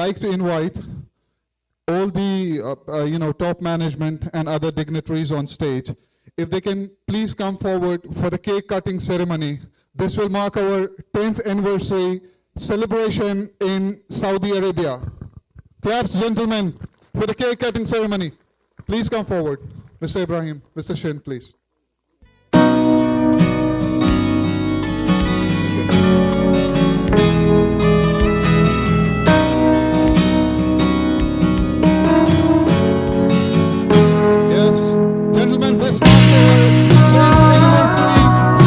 like to invite all the top management and other dignitaries on stage. If they can please come forward for the cake cutting ceremony. This will mark our 10th anniversary celebration in Saudi Arabia. Claps, gentlemen, for the cake cutting ceremony. Please come forward. Mr. Ibrahim, Mr. Shin, please. Yes, gentlemen, this marks our 10th anniversary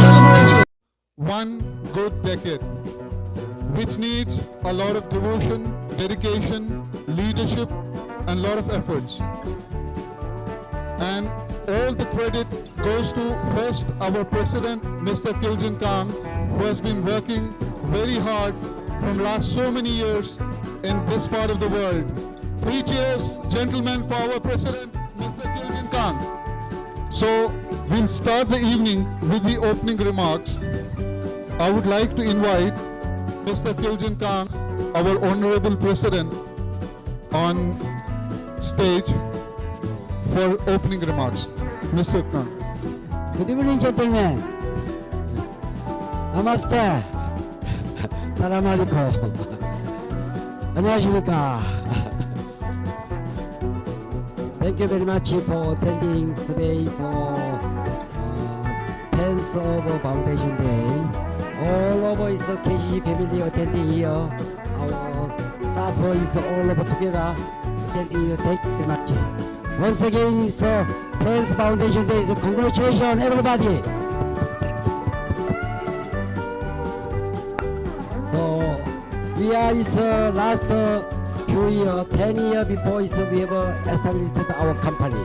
celebration. One good decade, which needs a lot of devotion, dedication, leadership, and a lot of efforts. And all the credit goes to first our president, Mr. Kiljan Kang, who has been working very hard from last so many years in this part of the world. 3 cheers, gentlemen, for our president, Mr. Kiljan Kang. So we'll start the evening with the opening remarks. I would like to invite Mr. Kiljan Kang, our honorable president, on stage for opening remarks. Mr. Kang. Good evening, gentlemen. Namaste. Salam alaikum. 안녕하십니까. Thank you very much for attending today for 10th of Foundation Day. All over is the KCC family attending here. Our staff is all over together attending here. Thank you very much. Once again, it's 10th Foundation Day. Congratulations, everybody. So we are last few years, 10 years before we have established our company.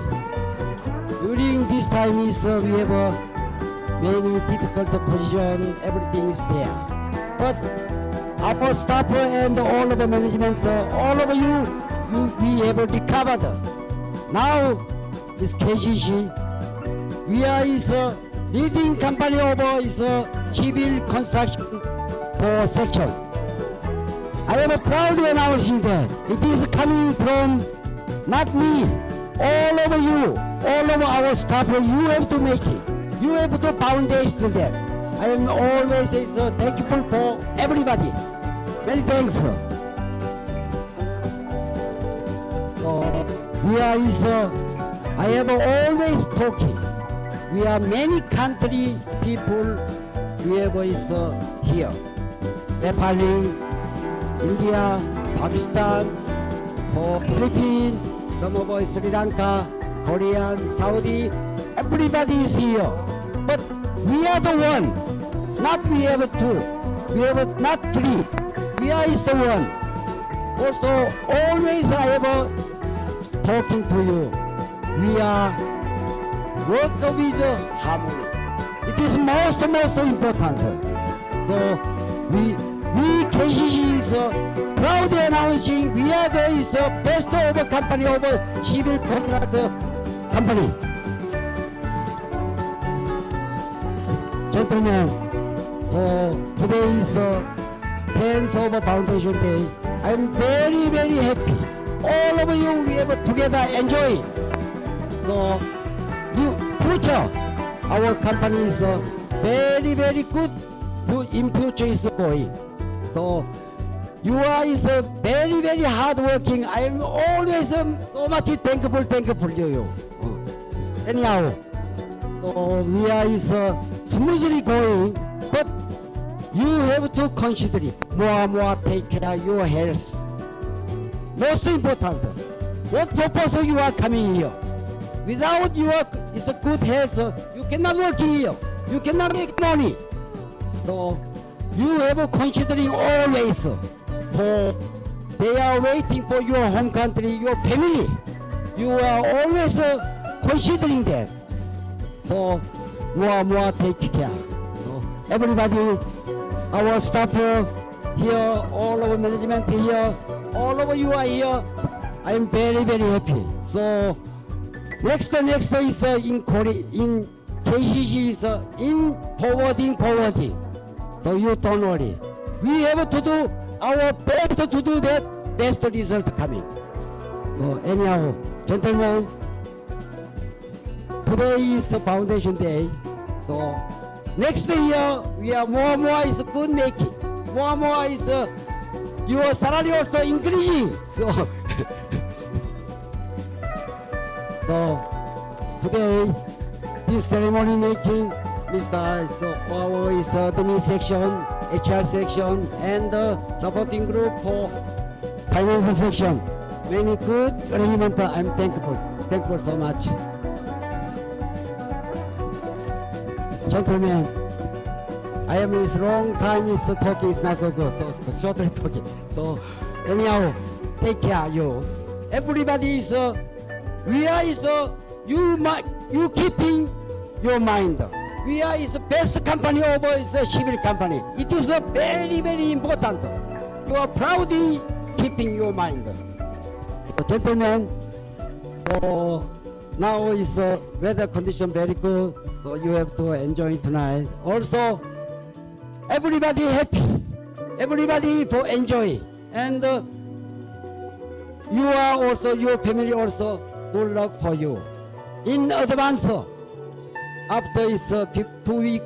During this time we have many difficult position, everything is there. But our staff and all of the management, all of you be able to recover. Now is KCC. We are leading company over civil construction for section. I am proudly announcing that it is coming from not me, all over you, all of our staff. You have to make it. You have to foundation that. I am always thankful for everybody. Many thanks. We are I am always talking. We are many country people. We have here. Nepal, India, Pakistan, Philippines, some of us Sri Lanka, Korean, Saudi. Everybody is here. But we are the one. Not we have two. We have not three. We are the one. Also, always I have talking to you. We are work with harmony. It is most important. So we KCC is proudly announcing we are the best of company of civil contract company. Gentlemen, so today is 10th of Foundation Day. I am very, very happy. All of you, we have together enjoy. So, future, our company is very, very good. In future is going. So, you are very, very hard working. I am always so much thankful to you. Anyhow, so we are smoothly going, but you have to consider it. More take care of your health. Most important, what purpose you are coming here? Without your good health, you cannot work here. You cannot make money. So you have considering always for they are waiting for your home country, your family. You are always considering that. So more take care. So everybody, our staff here, all our management here, all of you are here. I am very, very happy. So next is in Korea, in KCC is in forwarding. So you don't worry. We have to do our best to do that. best result coming. So anyhow, gentlemen, today is the foundation day. So next year we are more is good making. More is your salary also increasing. So today this ceremony making Mr. Our is admin section, HR section, and the supporting group for financial section. Many good arrangement. I'm thankful so much. Gentlemen, I am is long time is talking is not so good, so shortly talking. So anyhow, take care you. Everybody is we are is you keeping your mind. We are is the best company over is the civil company. It is very important. You are proudly keeping your mind. So, gentlemen, now is weather condition very good, so you have to enjoy tonight. Also, everybody happy, everybody for enjoy, and you are also your family also good luck for you. In advance, after is 2 week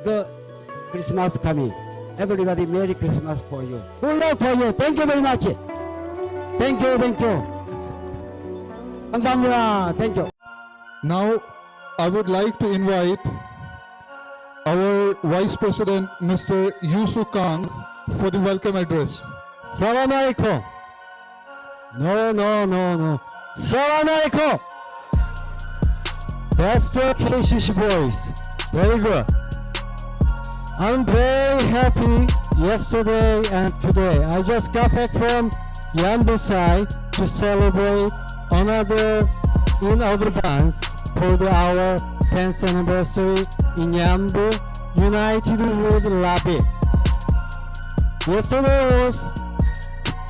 Christmas coming. Everybody Merry Christmas for you. Good luck for you. Thank you very much. Thank you. 감사합니다. Thank you. Now, I would like to invite our Vice President, Mr. Yusuf Kang, for the welcome address. Salam alaikum. No. Salam alaikum. That's the KCC voice. Very good. I'm very happy yesterday and today. I just got back from Yanbu side to celebrate another in advance for our 10th anniversary in Yanbu, united with Labi. Yesterday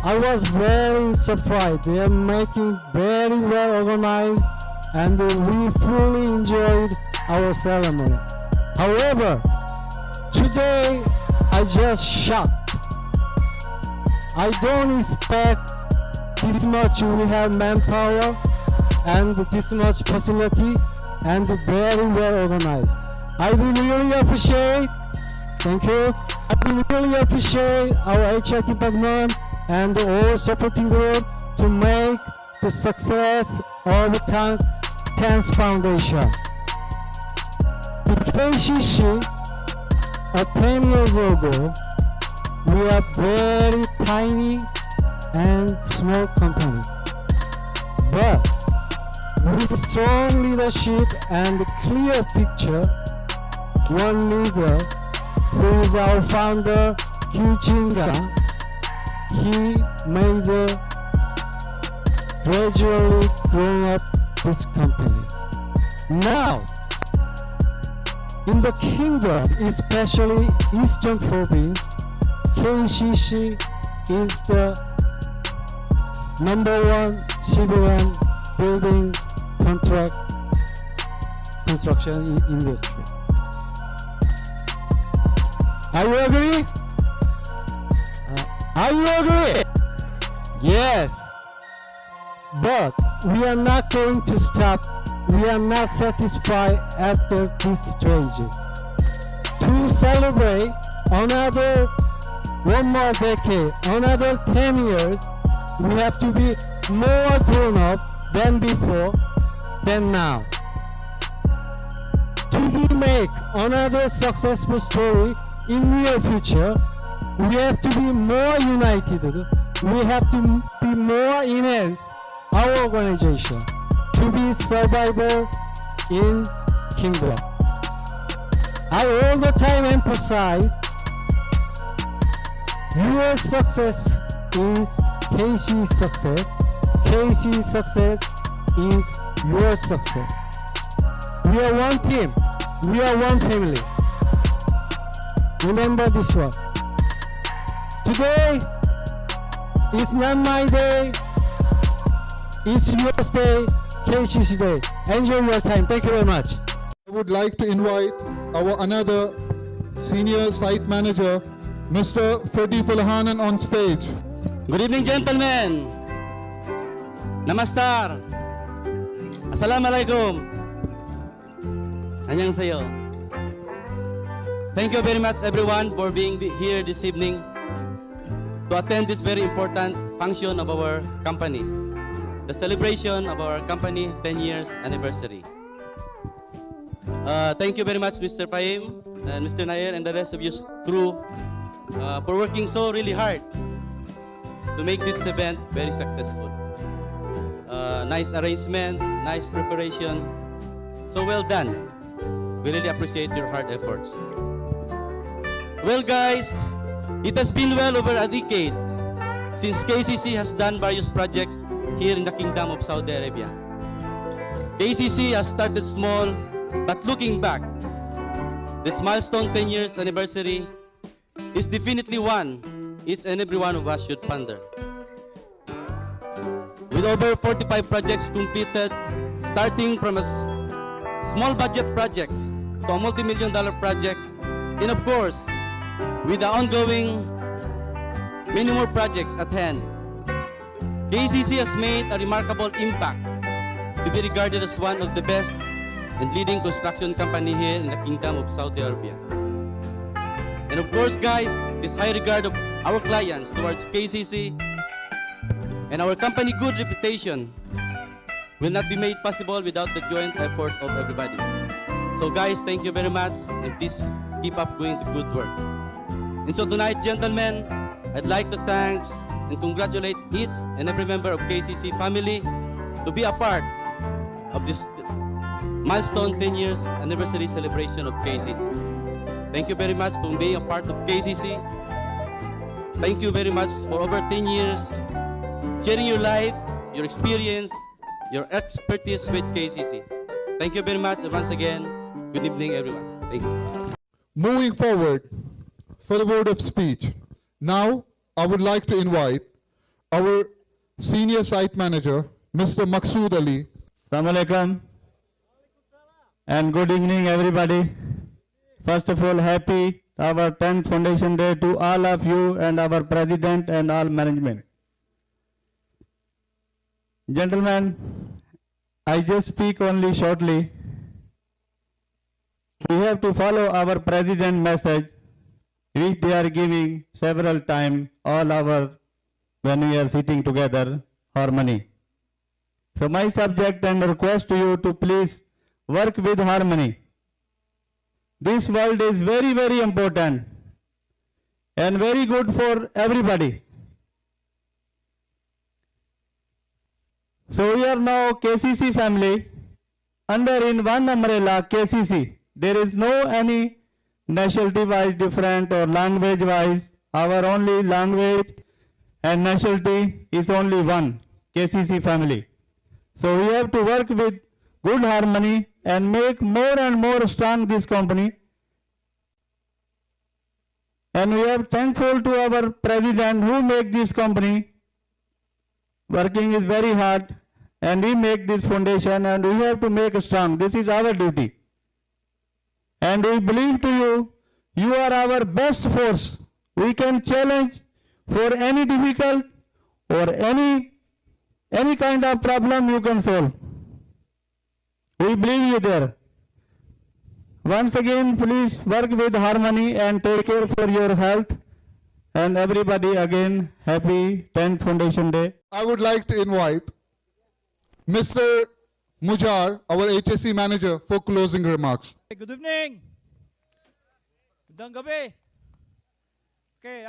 I was very surprised. They are making very well organized and we fully enjoyed our ceremony. However, today I just shocked. I don't expect this much we have manpower and this much facility and very well organized. I will really appreciate, thank you, I will really appreciate our HR department and all supporting group to make the success of the Cancer Foundation. The KCC, 10 years ago, we are very tiny and small company. But with strong leadership and clear picture, one leader who is our founder, Kyujin Kang, he made gradually growing up this company. Now, in the kingdom, especially Eastern Province, KCC is the #1 civilian building construction industry. Are you agree? Are you agree? Yes. But we are not going to stop. We are not satisfied at this stage. To celebrate one more decade, another 10 years, we have to be more grown up than before, than now. To make another successful story in near future, we have to be more united. We have to be more enhanced our organization to be survival in kingdom. I all the time emphasize your success is KC's success. KC's success is your success. We are one team. We are one family. Remember this one. Today is not my day. It's your day, KCC day. Enjoy your time. Thank you very much. I would like to invite our another senior site manager, Mr. Freddie Pulahanan, on stage. Good evening, gentlemen. Namaskar. Assalamualaikum. Annyeonghaseyo. Thank you very much everyone for being here this evening to attend this very important function of our company, the celebration of our company 10 years anniversary. Thank you very much Mr. Paim and Mr. Nair and the rest of your crew for working so really hard to make this event very successful. Nice arrangement, nice preparation. So well done. We really appreciate your hard efforts. Well guys, it has been well over a decade since KCC has done various projects here in the Kingdom of Saudi Arabia. KCC has started small, but looking back, this milestone 10 years anniversary is definitely one each and every one of us should ponder. With over 45 projects completed, starting from a small budget projects to a multi-million-dollar projects, and of course, with the ongoing many more projects at hand, KCC has made a remarkable impact to be regarded as one of the best and leading construction company here in the Kingdom of Saudi Arabia. And of course, guys, this high regard of our clients towards KCC and our company good reputation will not be made possible without the joint effort of everybody. So guys, thank you very much and please keep up doing the good work. And so tonight, gentlemen, I'd like to thank and congratulate each and every member of KCC family to be a part of this milestone 10 years anniversary celebration of KCC. Thank you very much for being a part of KCC. Thank you very much for over 10 years sharing your life, your experience, your expertise with KCC. Thank you very much. And once again, good evening, everyone. Thank you. Moving forward for the word of speech, now I would like to invite our senior site manager, Mr. Maqsood Ali. Assalamu alaikum and good evening everybody. First of all, happy our 10th Foundation Day to all of you and our President and all management. Gentlemen, I just speak only shortly. We have to follow our President message which they are giving several times all our when we are sitting together, harmony. So my subject and request to you to please work with harmony. This world is very, very important and very good for everybody. So we are now KCC family under in one umbrella KCC. There is no any nationality wise different or language wise. Our only language and nationality is only one, KCC family. So we have to work with good harmony and make more and more strong this company. And we are thankful to our president who make this company. Working is very hard and we make this foundation and we have to make strong. This is our duty. And we believe to you, you are our best force. We can challenge for any difficult or any kind of problem you can solve. We believe you there. Once again, please work with harmony and take care for your health. And everybody again, happy 10th Foundation Day. I would like to invite Mr. Mujar, our HSC manager, for closing remarks. Good evening. Magandang gabi. Okay,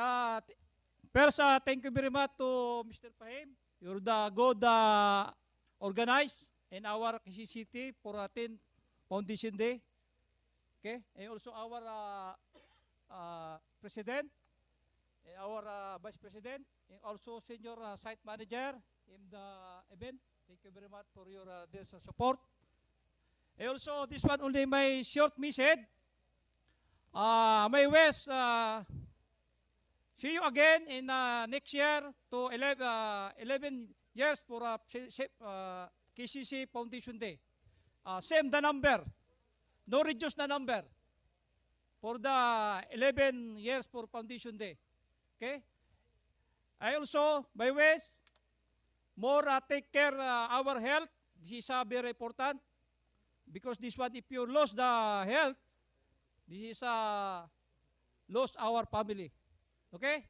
first, thank you very much to Mr. Pahim. You're the good organized in our KCC for 10 Foundation Day. Okay, and also our president, and our vice president, and also senior site manager in the event. Thank you very much for your this support. And also this one only my short message. My wish see you again in next year to 11 years for KCC Foundation Day. Same the number, no reduce the number for the 11 years for Foundation Day. Okay. I also my wish more take care our health. This is very important because this one, if you lose the health, this is lose our family. Okay?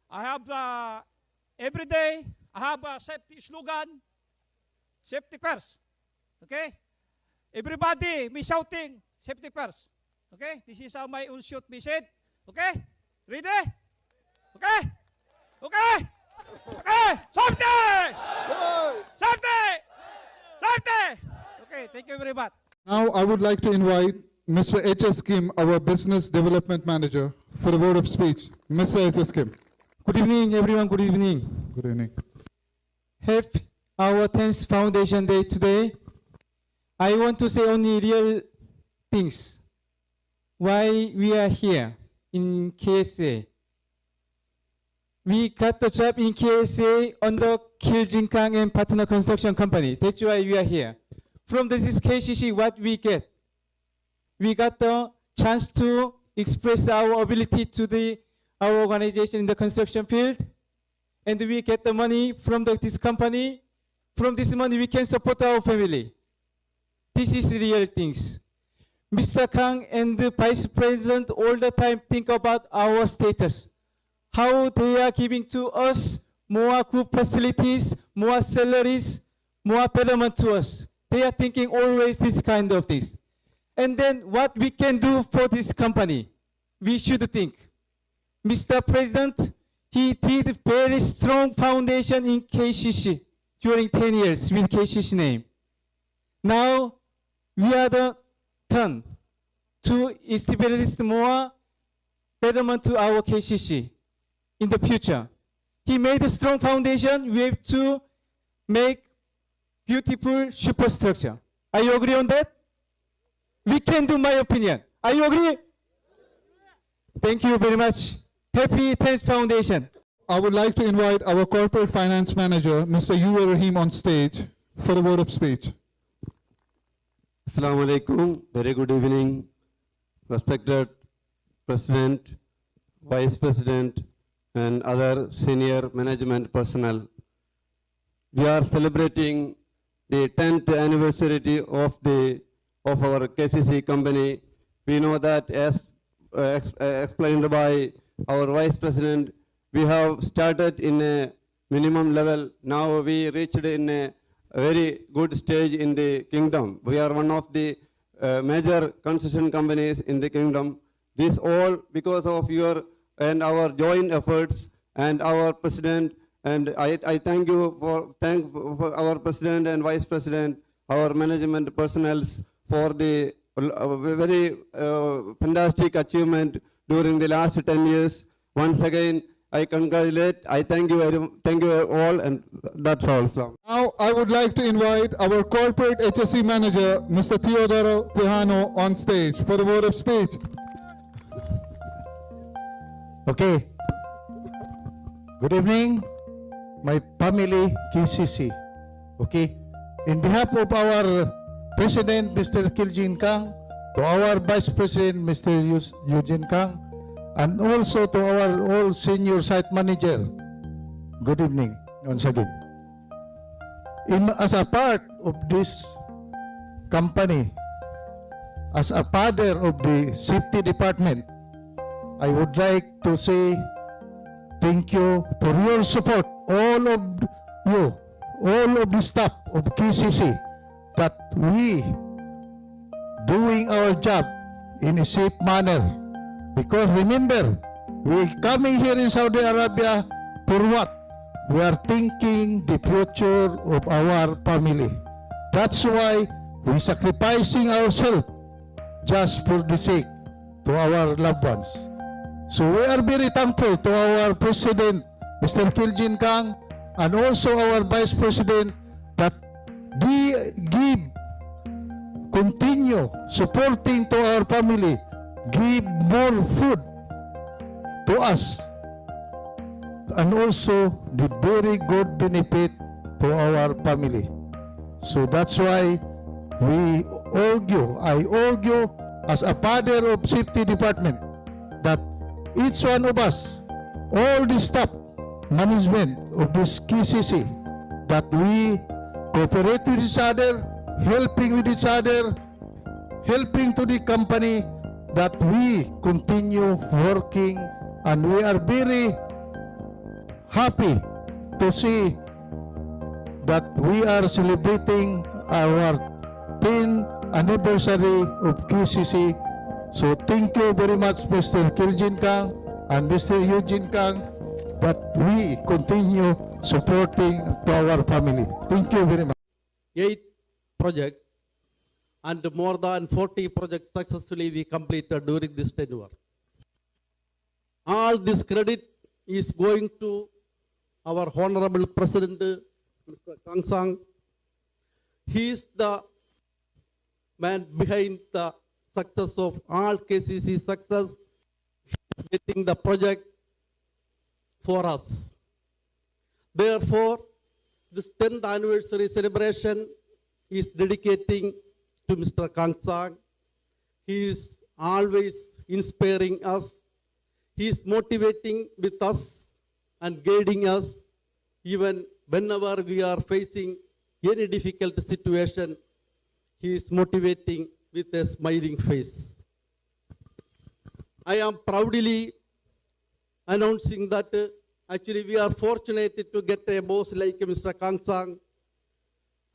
I have every day I have a safety slogan, safety first. Okay? Everybody me shouting safety first. Okay? This is my own shoot me said. Okay? Ready? Okay? Okay? Okay? Safety! Safety! Safety! Okay, thank you very much. Now I would like to invite Mr. H.S. Kim, our Business Development Manager, for a word of speech. Mr. H.S. Kim. Good evening, everyone. Good evening. Good evening. Happy our 10th Foundation Day today. I want to say only real things. Why we are here in KSA. We got the job in KSA under Kiljin Kang and Partner Construction Company. That's why we are here. From this KCC, what we get? We got the chance to express our ability to our organization in the construction field, and we get the money from this company. From this money, we can support our family. This is real things. Mr. Kang and the Vice President all the time think about our status, how they are giving to us more good facilities, more salaries, more betterment to us. They are thinking always this kind of things. And then what we can do for this company, we should think. Mr. President, he did very strong foundation in KCC during 10 years with KCC name. Now, we are the turn to establish more betterment to our KCC in the future. He made a strong foundation. We have to make beautiful superstructure. Are you agree on that? We can do my opinion. Are you agree? Thank you very much. Happy 10th Foundation. I would like to invite our Corporate Finance Manager, Mr. U.A. Rahim, on stage for a word of speech. Assalamu alaikum. Very good evening, respected President, Vice President, and other senior management personnel. We are celebrating the 10th anniversary of our KCC company. We know that, as explained by our Vice President, we have started in a minimum level. Now we reached in a very good stage in the kingdom. We are one of the major construction companies in the kingdom. This all because of your and our joint efforts and our President. And I thank you for our President and Vice President, our management personnel for the very fantastic achievement during the last 10 years. Once again, I congratulate, I thank you all, and that's all. Now I would like to invite our Corporate HSE Manager, Mr. Teodoro Tejano, on stage for the word of speech. Okay. Good evening, my family KCC. Okay. In behalf of our President, Mr. Kiljin Kang, to our Vice President, Mr. Eugene Kang, and also to our all senior site manager, good evening once again. As a part of this company, as a father of the safety department, I would like to say thank you for your support, all of you, all of the staff of KCC, that we doing our job in a safe manner. Because remember, we coming here in Saudi Arabia for what? We are thinking the future of our family. That's why we sacrificing ourselves just for the sake to our loved ones. So we are very thankful to our President, Mr. Kiljin Kang, and also our Vice President, that they continue supporting to our family, give more food to us, and also the very good benefit to our family. So that's why I argue as a father of safety department, that each one of us, all the staff, management of this KCC, that we cooperate with each other, helping with each other, helping to the company, that we continue working, and we are very happy to see that we are celebrating our 10th anniversary of QCC. So thank you very much, Mr. Kiljin Kang and Mr. Eugene Kang, that we continue supporting to our family. Thank you very much. 8 projects and more than 40 projects successfully we completed during this tenure. All this credit is going to our Honorable President, Mr. Kang Sang. He is the man behind the success of all KCC success. He is getting the project for us. Therefore, this 10th anniversary celebration is dedicating to Mr. Kang Sang. He is always inspiring us. He is motivating with us and guiding us even whenever we are facing any difficult situation. He is motivating with a smiling face. I am proudly announcing that actually we are fortunate to get a boss like Mr. Kang Sang,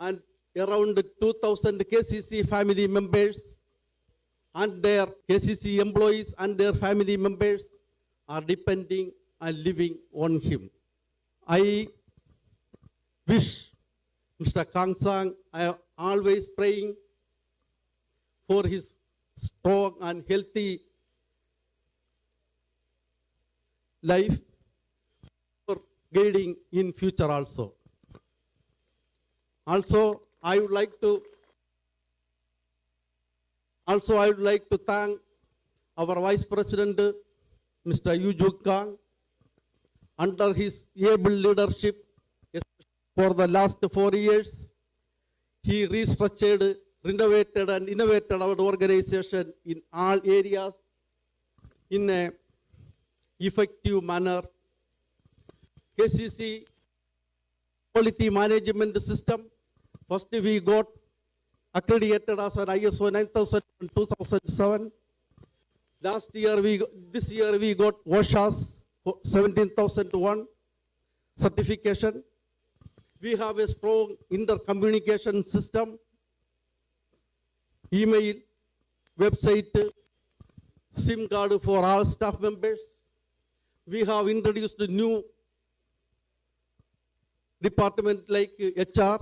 and around 2,000 KCC family members and their KCC employees and their family members are depending and living on him. I wish Mr. Kang Sang, I am always praying for his strong and healthy life, for guiding in future also. Also, I would like to thank our Vice President, Mr. Eugene Kang. Under his able leadership, for the last 4 years, he restructured, renovated and innovated our organization in all areas in an effective manner. KCC quality management system, first we got accredited as an ISO 9000 in 2007. This year we got OSHA's 17001 certification. We have a strong intercommunication system, email, website, SIM card for all staff members. We have introduced a new department like HR,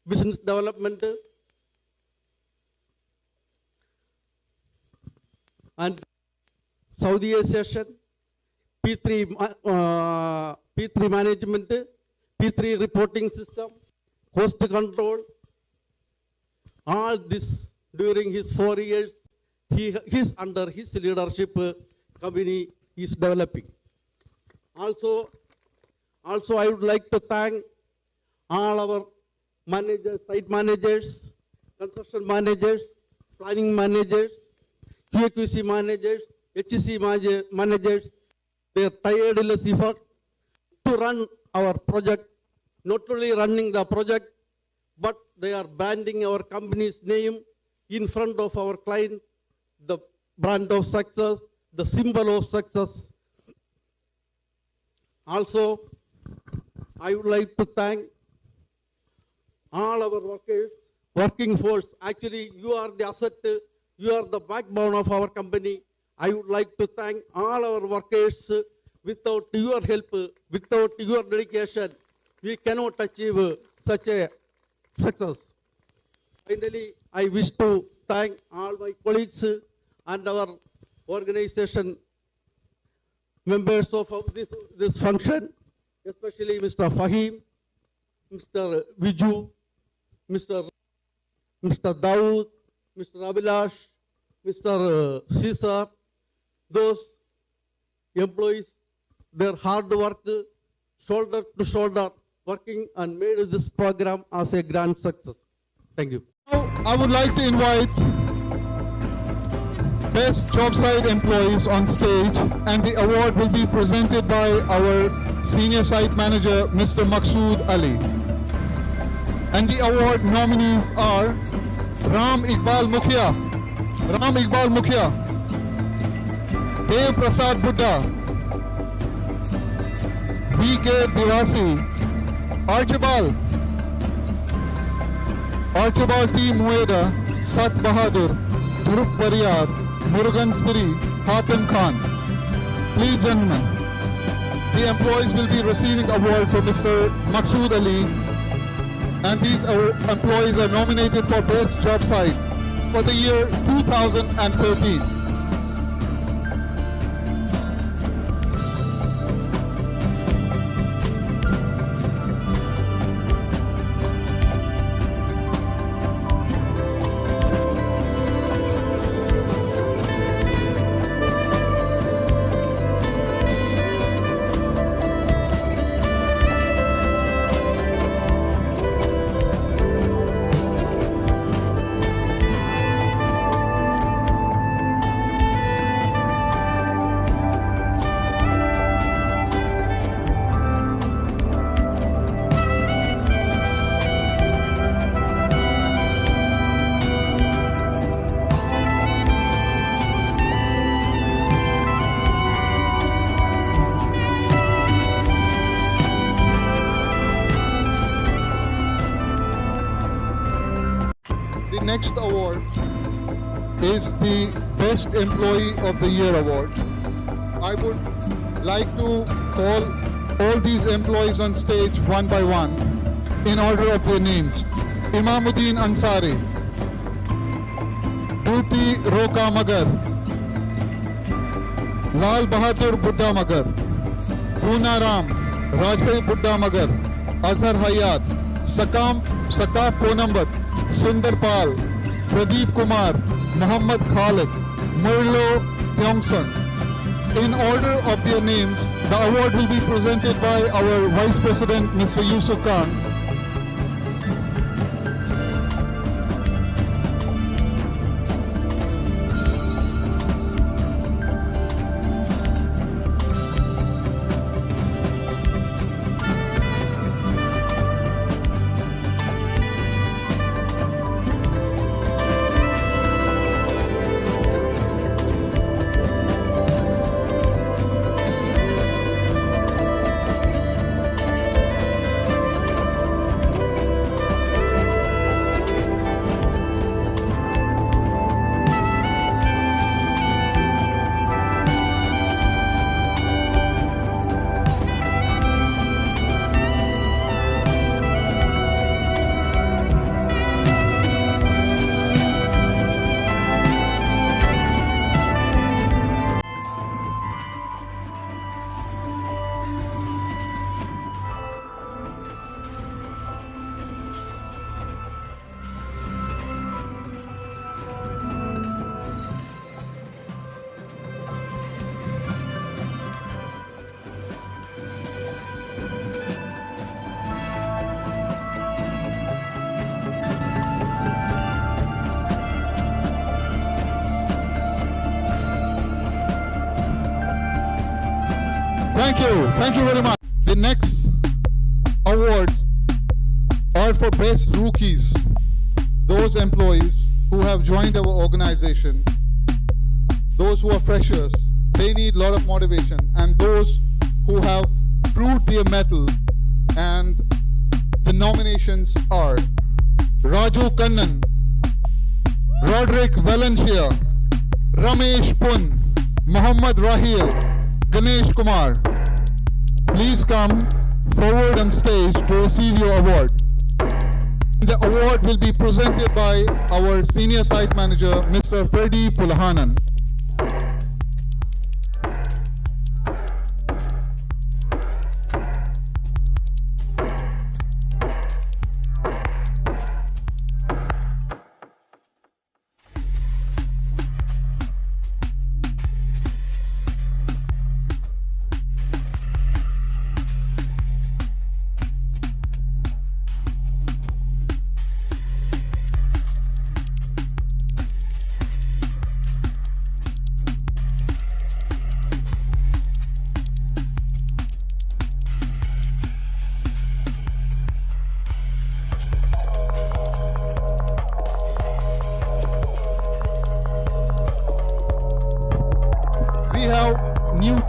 business development, and Saudi-ization, P3 management, P3 reporting system, cost control. All this during his 4 years, under his leadership, company is developing. Also, I would like to thank all our managers, site managers, construction managers, planning managers, QAQC managers, HC managers, their tireless effort to run our project, not only running the project, but they are branding our company's name in front of our client, the brand of success, the symbol of success. Also, I would like to thank all our workers, working force. Actually, you are the asset, you are the backbone of our company. I would like to thank all our workers. Without your help, without your dedication, we cannot achieve such a success. Finally, I wish to thank all my colleagues and our organization members of this function, especially Mr. Fahim, Mr. Viju, Mr. Dawood, Mr. Abhilash, Mr. Caesar, those employees, their hard work, shoulder to shoulder, working and made this program as a grand success. Thank you. Now, I would like to invite Best Job Site Employees on stage, and the award will be presented by our Senior Site Manager Mr. Maqsood Ali. And the award nominees are Ram Iqbal Mukhia, Dev Prasad Buddha, B.K. Divasi, Archibald T. Mueda, Sat Bahadur, Dhruv Pariyar, Murugan Sri, Hatem Khan. Please, gentlemen, the employees will be receiving award for Mr. Maqsood Ali, and these employees are nominated for Best Job Site for the year 2013. The next award is the Best Employee of the Year award. I would like to call all these employees on stage one by one in order of their names. Imamuddin Ansari, Duti Roka Magar, Lal Bahadur Buddha Magar, Puna Ram, Rajai Buddha Magar, Azhar Hayat, Sakaf Ponambat, Sundar Pal, Pradeep Kumar, Muhammad Khalid, Murlo Pyongson. In order of their names, the award will be presented by our Vice President, Mr. Yusuf Khan. Thank you very much. The next awards are for best rookies. Those employees who have joined our organization, those who are freshers, they need a lot of motivation, and those who have proved their mettle. And the nominations are Raju Kannan, Roderick Valencia, Ramesh Pun, Muhammad Rahil, Ganesh Kumar. Please come forward on stage to receive your award. The award will be presented by our Senior Site Manager, Mr. Freddy Pulahanan.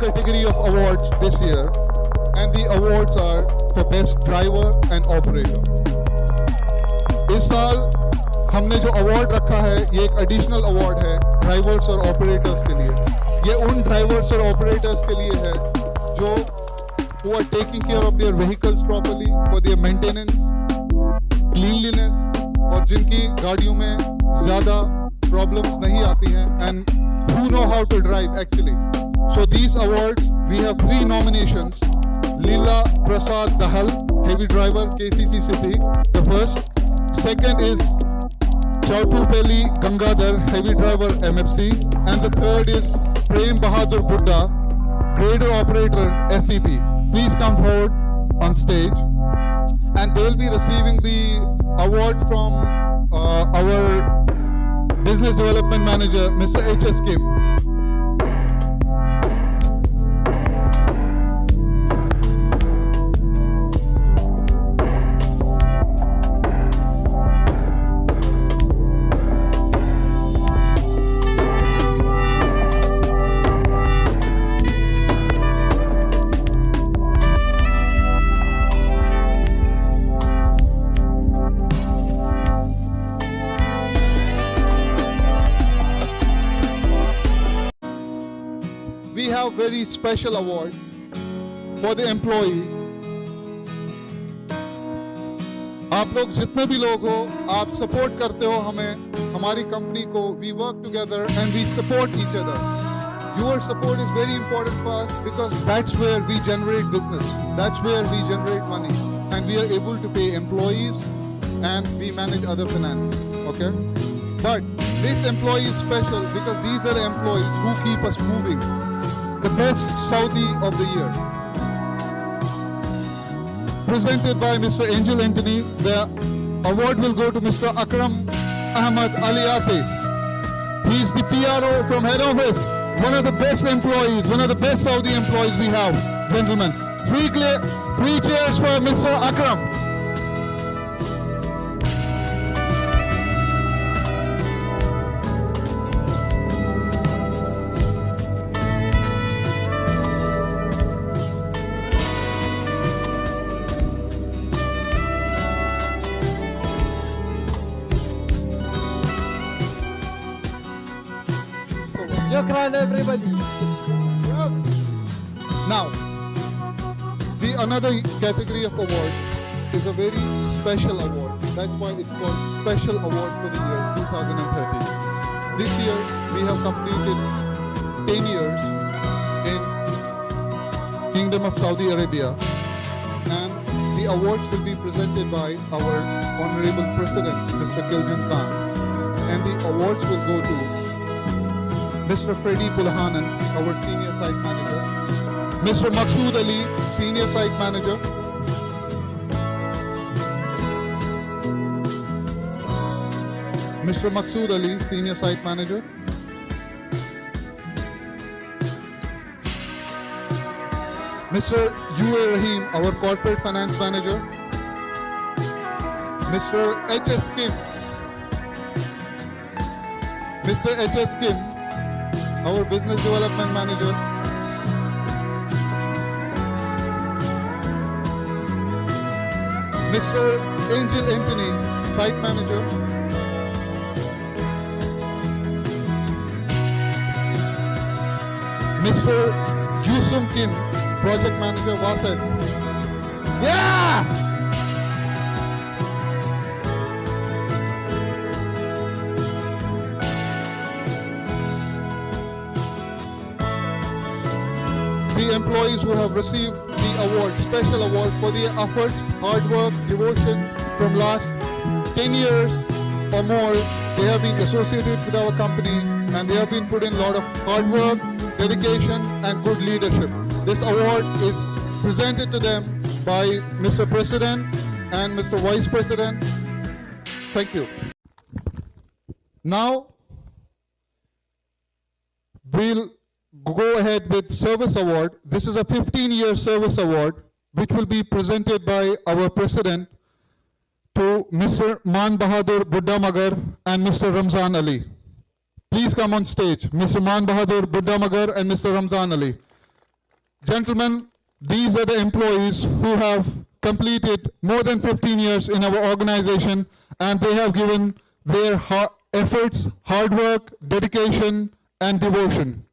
category of awards this year, and the awards are for best driver and operator. इस साल हमने जो award रखा है ये एक additional award है drivers और ऑपरेटर्स के लिए. ये उन ड्राइवर्स और ऑपरेटर्स के लिए है जो who are taking care of their vehicles properly, for their maintenance, cleanliness, और जिनकी गाड़ियों में ज़्यादा problems नहीं आती हैं, and who know how to drive actually. So these awards, we have 3 nominations. Leela Prasad Dahal, heavy driver, KCC City, the first. Second is Chautupelli Gangadhar, heavy driver, MFC. And the third is Prem Bahadur Buddha, grader operator, SEP. Please come forward on stage. And they'll be receiving the award from our Business Development Manager, Mr. H.S. Kim. We have very special award for the employee. आप लोग जितने भी लोग हो, आप support करते हो हमें, हमारी कंपनी को. We work together and we support each other. Your support is very important for us because that's where we generate business. That's where we generate money, and we are able to pay employees and we manage other finance. Okay, but this employee is special because these are the employees who keep us moving. The best Saudi of the year, presented by Mr. Angel Anthony. The award will go to Mr. Akram Ahmad Aliate. He is the PRO from head office. One of the best employees, one of the best Saudi employees we have, gentlemen. Three cheers for Mr. Akram. Shukran, everybody. Now, the another category of awards is a very special award. That's why it's called Special Award for the year 2013. This year, we have completed 10 years in Kingdom of Saudi Arabia, and the awards will be presented by our Honorable President, Mr. Kiljan Khan, and the awards will go to Mr. Freddie Pulahanan, our Senior Site Manager, Mr. Maqsood Ali, Senior Site Manager, Mr. Maqsood Ali, Senior Site Manager, Mr. U.A. Rahim, our Corporate Finance Manager, Mr. H.S. Kim, Mr. H.S. Kim, our Business Development Manager, Mr. Angel Anthony, Site Manager, Mr. Yusuf Kim, Project Manager, Wasat. Yeah! The employees who have received the award, special award for their efforts, hard work, devotion from last 10 years or more. They have been associated with our company and they have been put in a lot of hard work, dedication and good leadership. This award is presented to them by Mr. President and Mr. Vice President. Thank you. Now, we'll go ahead with Service Award. This is a 15-year Service Award which will be presented by our President to Mr. Man Bahadur Buddha Magar and Mr. Ramzan Ali. Please come on stage, Mr. Man Bahadur Buddha Magar and Mr. Ramzan Ali. Gentlemen, these are the employees who have completed more than 15 years in our organization, and they have given their efforts, hard work, dedication, and devotion.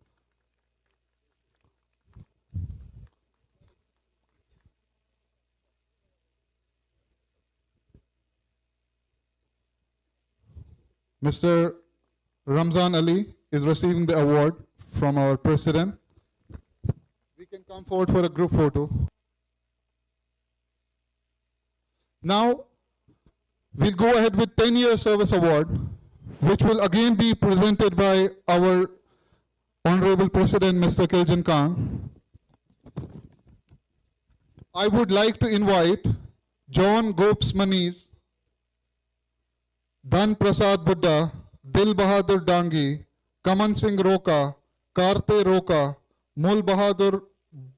Mr. Ramzan Ali is receiving the award from our president. We can come forward for a group photo. Now, we'll go ahead with 10-year service award, which will again be presented by our Honorable President, Mr. Kiljan Kang. I would like to invite John Gopes Maniz, Dhan Prasad Buddha, Dil Bahadur Dangi, Kaman Singh Roka, Karte Roka, Mul Bahadur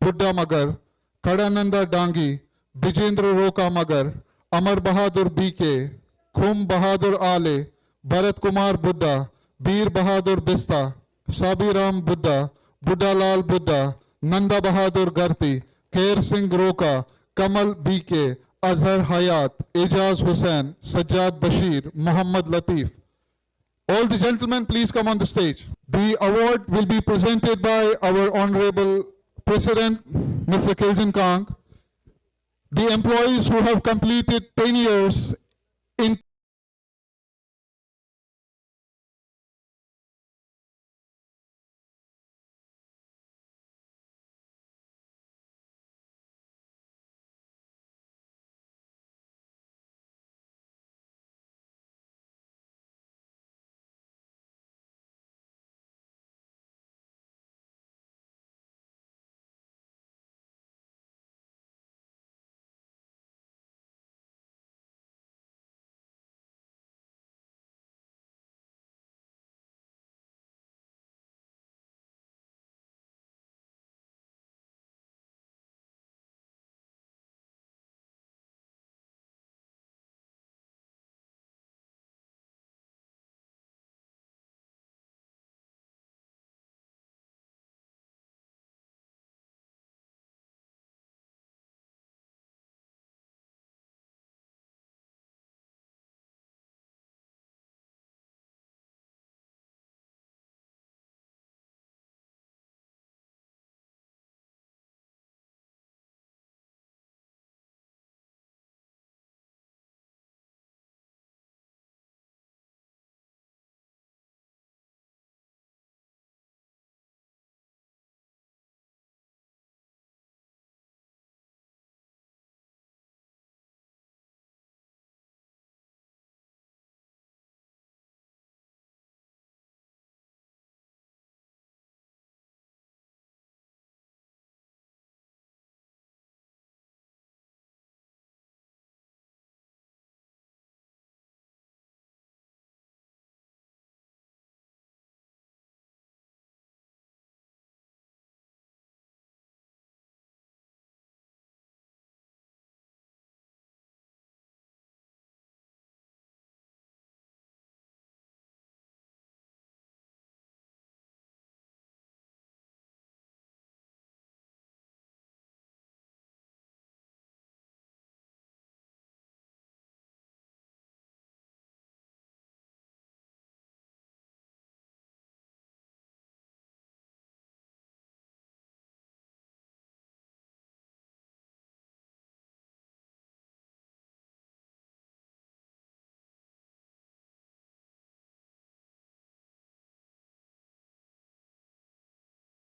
Buddha Magar, Kadananda Dangi, Bijendra Roka Magar, Amar Bahadur BK, Khum Bahadur Ale, Bharat Kumar Buddha, Bir Bahadur Bista, Sabiram Buddha, Buddha Lal Buddha, Nanda Bahadur Garti, Kher Singh Roka, Kamal BK, Azhar Hayat, Ejaz Hussain, Sajjad Bashir, Muhammad Latif. All the gentlemen, please come on the stage. The award will be presented by our Honorable President, Mr. Kiljan Kang. The employees who have completed 10 years in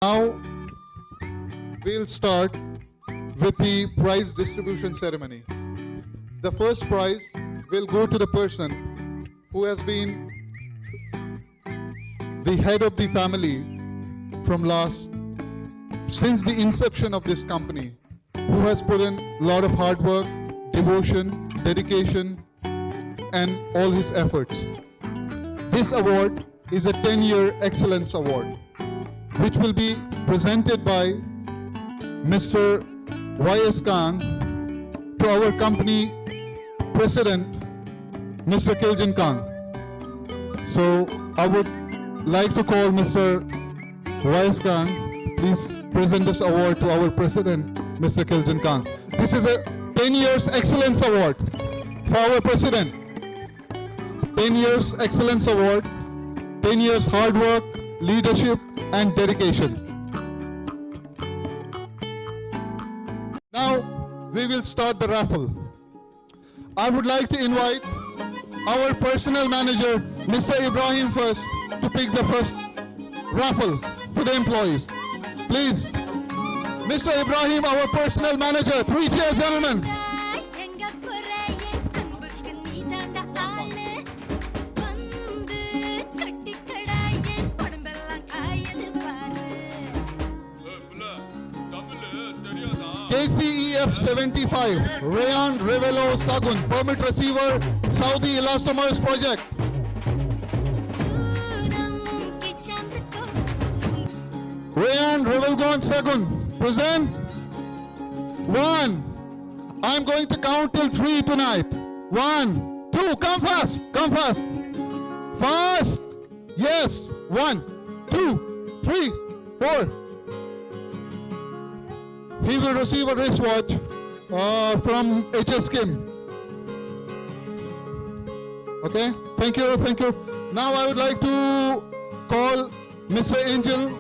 now we'll start with the prize distribution ceremony. The first prize will go to the person who has been the head of the family since the inception of this company, who has put in a lot of hard work, devotion, dedication, and all his efforts. This award is a 10-year excellence award, which will be presented by Mr. Y.S. Kang to our company president, Mr. Kiljan Kang. So I would like to call Mr. Y.S. Kang. Please present this award to our president, Mr. Kiljan Kang. This is a 10 years excellence award for our president. 10 years excellence award, 10 years hard work, leadership and dedication. Now we will start the raffle. I would like to invite our personal manager, Mr. Ibrahim first, to pick the first raffle for the employees. Please, Mr. Ibrahim, our personal manager, 3 cheers, gentlemen. KCEF 75, Rayan Revelo Sagun, permit receiver, Saudi Elastomers Project. Rayan Revelgon Sagun, present. 1. I'm going to count till 3 tonight. 1, 2, come fast, come fast. Fast. Yes. 1, 2, 3, 4. He will receive a wristwatch from HS Kim. Okay, thank you, thank you. Now I would like to call Mr. Angel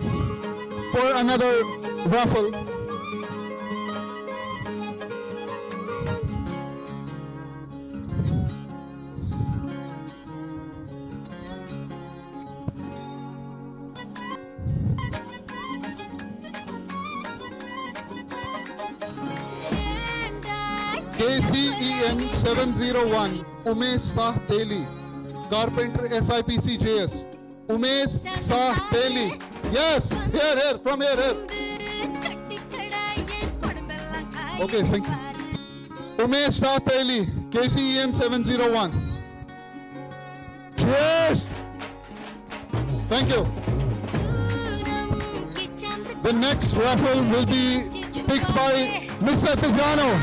for another raffle. KCEN 701, Umesh Sah Teli, Carpenter SIPC JS. Umesh Sah Teli. Yes, here, from here. Okay, thank you. Umesh Sah Teli, KCEN 701. Cheers! Thank you. The next raffle will be picked by Mr. Tejano.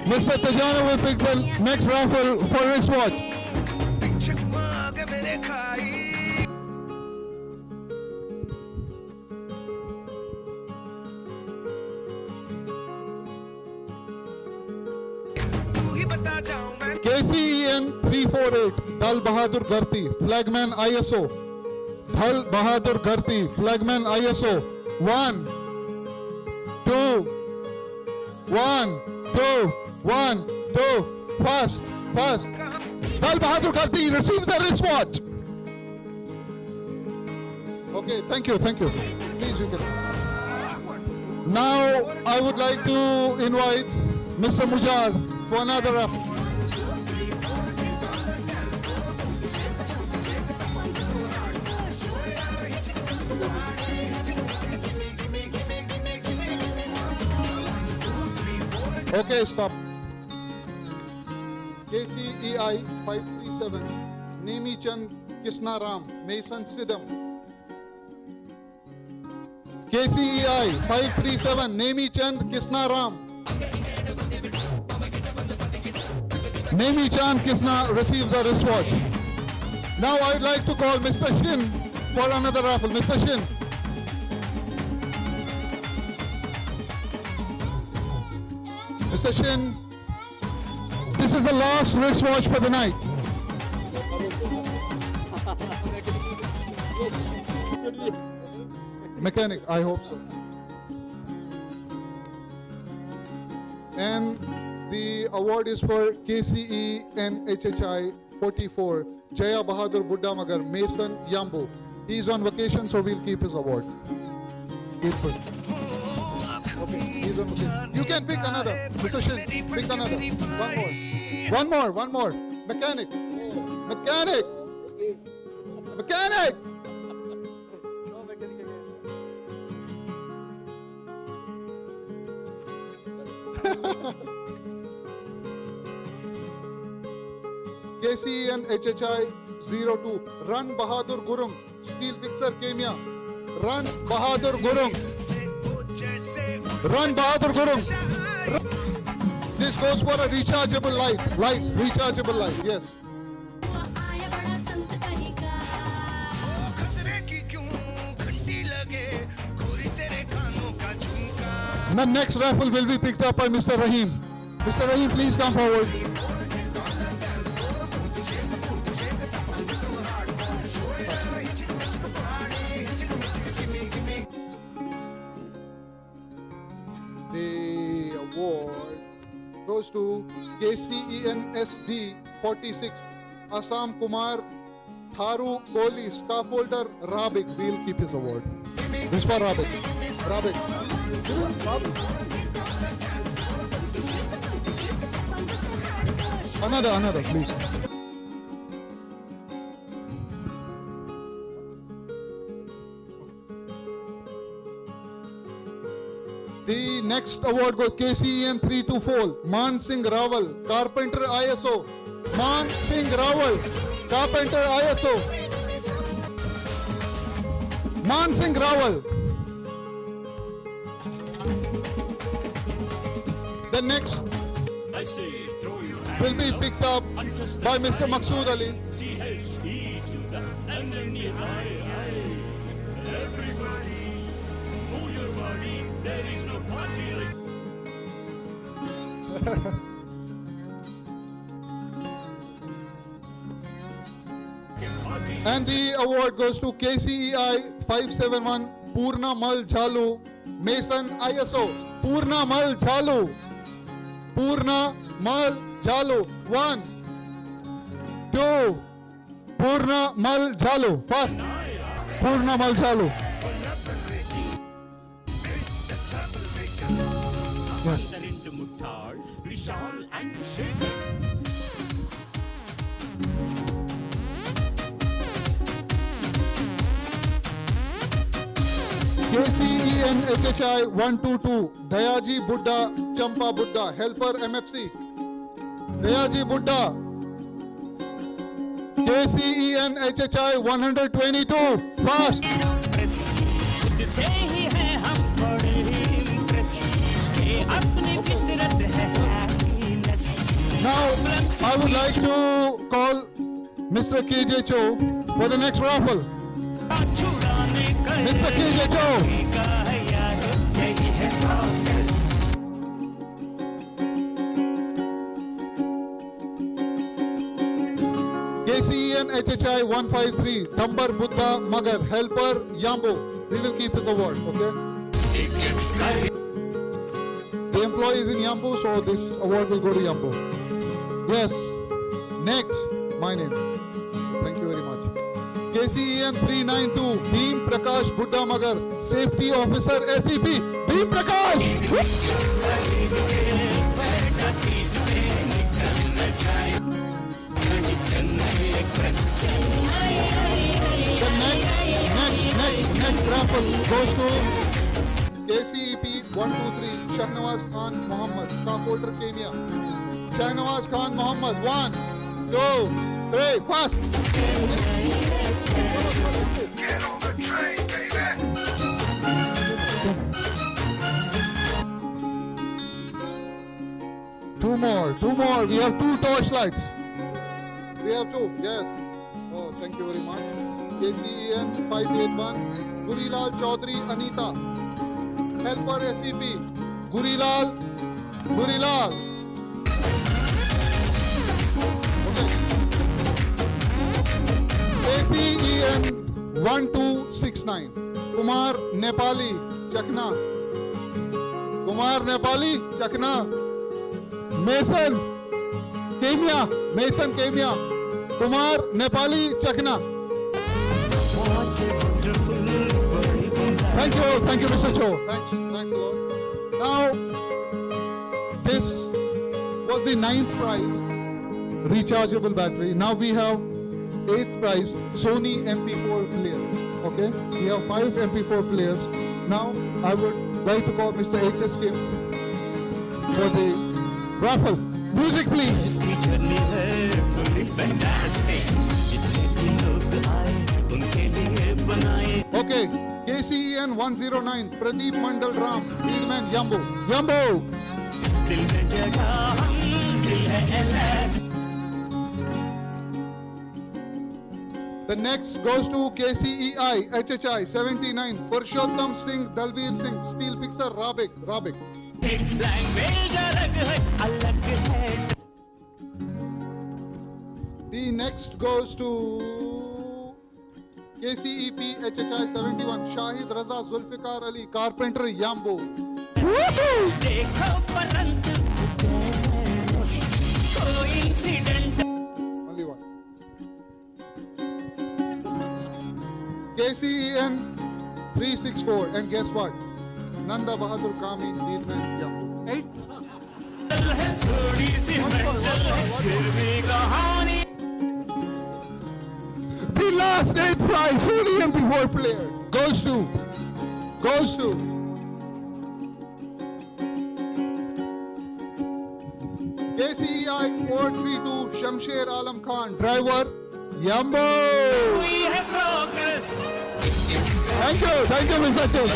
Mr. Tejano will pick the next raffle for wristwatch. KCEN 348, Dal Bahadur Garti, Flagman ISO. Dal Bahadur Garti, Flagman ISO. 1, 2, 1, 2. 1, 2, fast. Dal Bahadur Garti receives the wristwatch. Okay, thank you. Please, you can. Now, I would like to invite Mr. Mujar for another raffle. Okay, stop. KCEI 537, Nemi Chand Kisnaram, Mason Sidam. KCEI 537, Nemi Chand Kisnaram. Nemi Chand Kisna receives a wristwatch. Now I would like to call Mr. Shin for another raffle. Mr. Shin. Mr. Shin, this is the last wristwatch for the night. Mechanic, I hope so. And the award is for KCE and HHI 44, Jaya Bahadur Buddha Magar, Mason Yambu. He's on vacation, so we'll keep his award. Okay, he's on vacation. You can pick another. Mr. Shin, pick another. One more. Mechanic. KCEN HHI 02, Run Bahadur Gurung, Steel Fixer Kemia. Run Bahadur Gurung. This goes for a rechargeable light, rechargeable light, yes. The next raffle will be picked up by Mr. Rahim. Mr. Rahim, please come forward. The award goes to KCENSD 46 Assam Kumar Tharu Kohli, Staffholder Rabik. We'll keep his award. This for Rabik. Rabik. Another, please. The next award goes KCEN 324 Man Singh Rawal, Carpenter ISO. Man Singh Rawal, Carpenter ISO. Man Singh Rawal. The next will be picked up by Mr. Maqsood Ali. Everybody, move your body. There is no party like. And the award goes to KCEI 571 Purna Mal Jhalu, Mason ISO. Purna Mal Jhalu. Purna Mal Jhalu. 1, 2. Purna Mal Jhalu. First. Purna Mal Jhalu. Into Mukhtar, Vishal and Shekhar. KCEN HHI 122 Dayaji Buddha Champa Buddha Helper MFC. Dayaji Buddha. KCEN HHI 122 Fast. से ही है हम बड़े impress के अपनी फितरत है happiness. Now I would like to call Mr. KJ Cho for the next raffle. Mr. KJ Cho. KCEN HHI 153 Dambar Buddha Magar Helper Yambo. We will keep his award, okay? The employee is in Yambu, so this award will go to Yambu. Yes. Next, my name. Thank you very much. KCEN 392 Bheem Prakash Buddha Magar Safety Officer SEP. Bheem Prakash. The next raffle goes to KCEP 123 Shahnawaz Khan Mohammed, Staffholder Kenya. Shahnawaz Khan Mohammed, 1, 2, 3, fast. Get on the train, baby. Two more. We have 2 torchlights. We have 2, yes. Oh, thank you very much. KCEN 581 Gurilal Chaudhary Anita. Helper SEP. Gurilal. Okay. KCEN 1269 Kumar Nepali Chakna. Mason Kemia. Kumar Nepali Chakna. Thank you, Mr. Cho. Thanks a lot. Now, this was the 9th prize, rechargeable battery. Now we have 8th prize, Sony MP4 players. Okay, we have 5 MP4 players. Now I would like to call Mr. H.S. Kim for the raffle. Music, please. Okay, KCEN 109 Pradeep Mandal Ram, Fieldman Yambo. The next goes to KCEI HHI 79 Purushottam Singh Dalbir Singh Steel Fixer Rabik. Language अलग है अलग है The next goes to KCEP HHI 71 Shahid Raza Zulfikar Ali Carpenter Yambo. देखो परंतु coincident Only one. KCEN 364 and guess what? Nanda Bahadur Kami Deedman Yambo. है थोड़ी सी mental है फिर भी कहानी The last 8 prize only MP4 player goes to KCEI 432 Shamsher Alam Khan driver Yambo. we have progress Thank you Mr. Tim.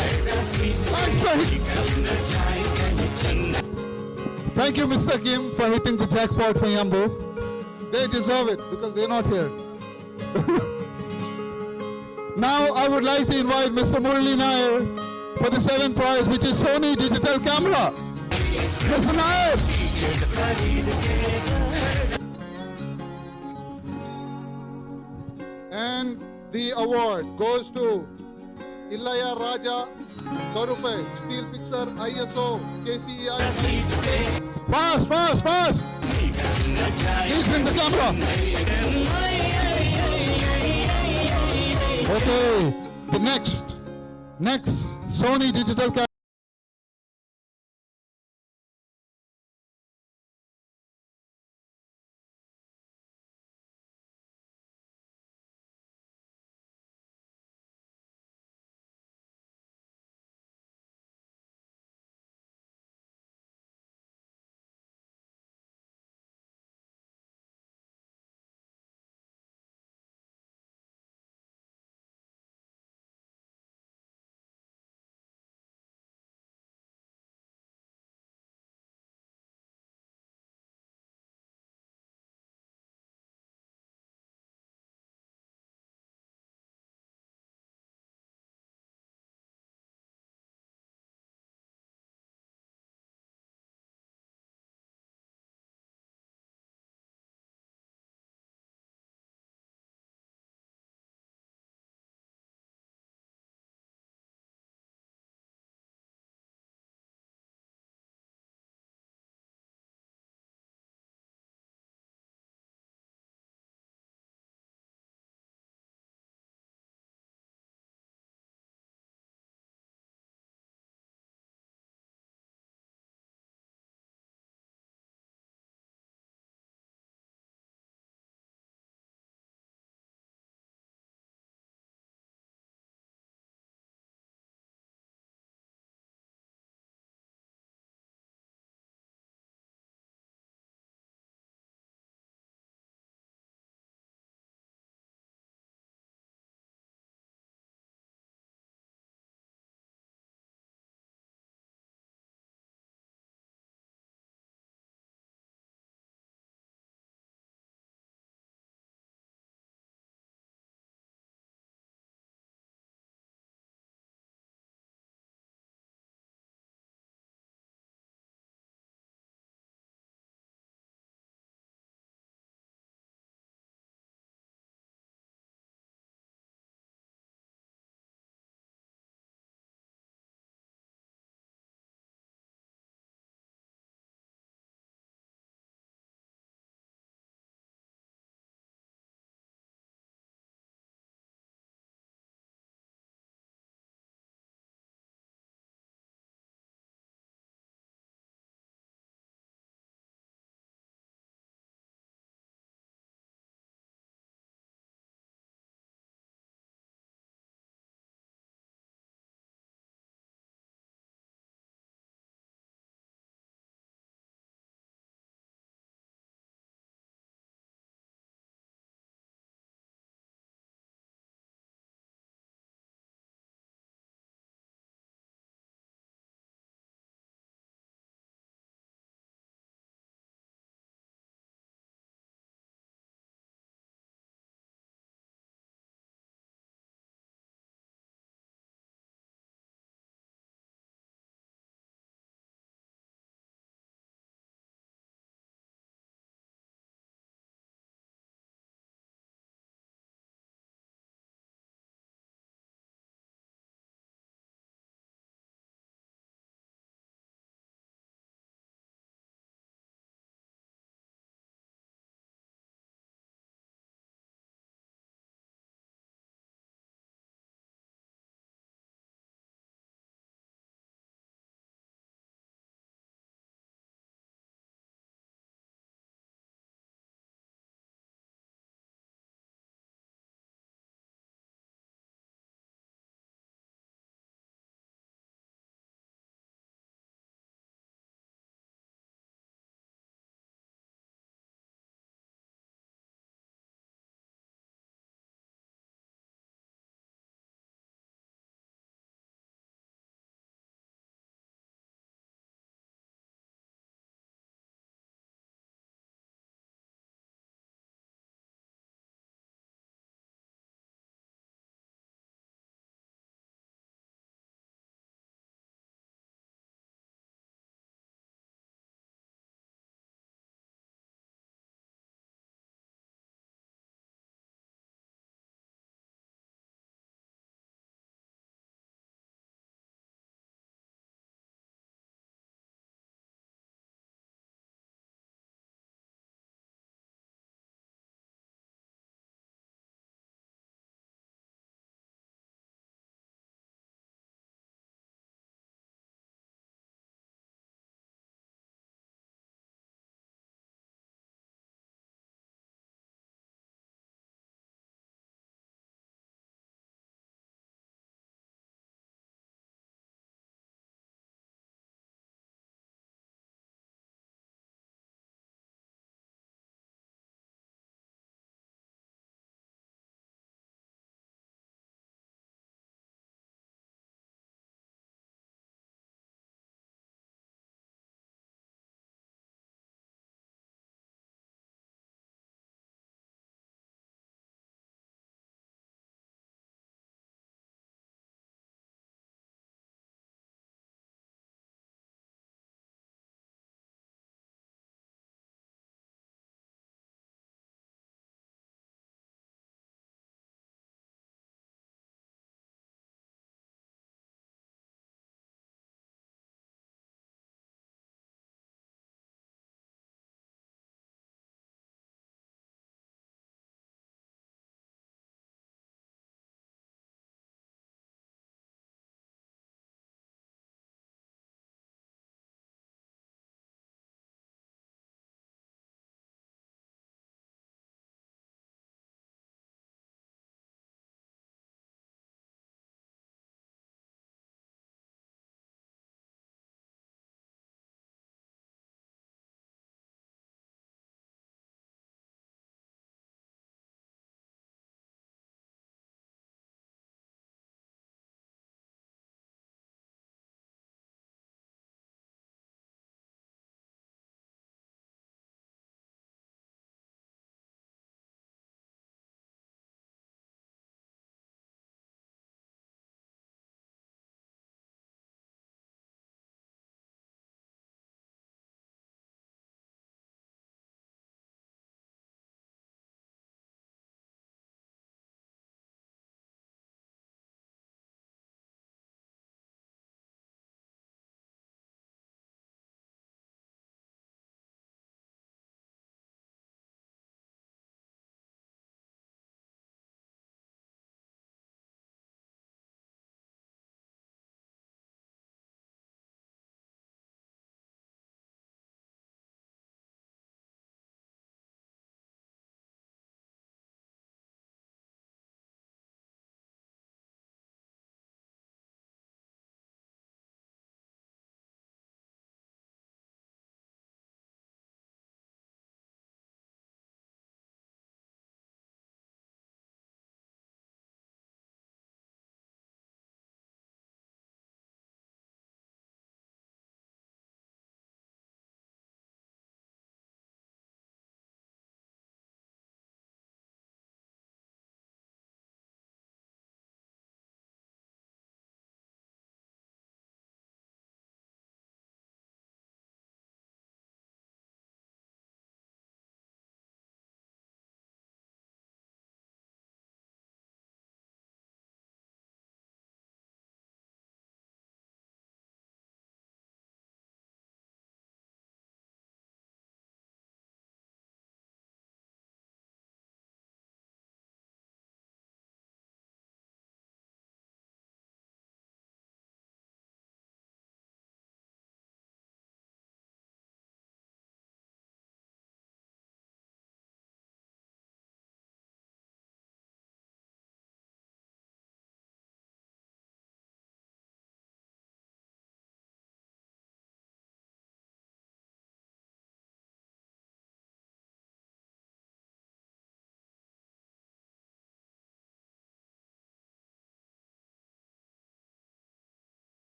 Thank you Mr. Kim for hitting the jackpot for Yambo. They deserve it because they're not here. Now I would like to invite Mr. Murali Nair for the 7th prize, which is Sony digital camera. Mr. Nair. And the award goes to Illaya Raja Karupe, Steel Fixer ISO KCEI. Fast! He's in the camera. Okay, the next Sony digital camera.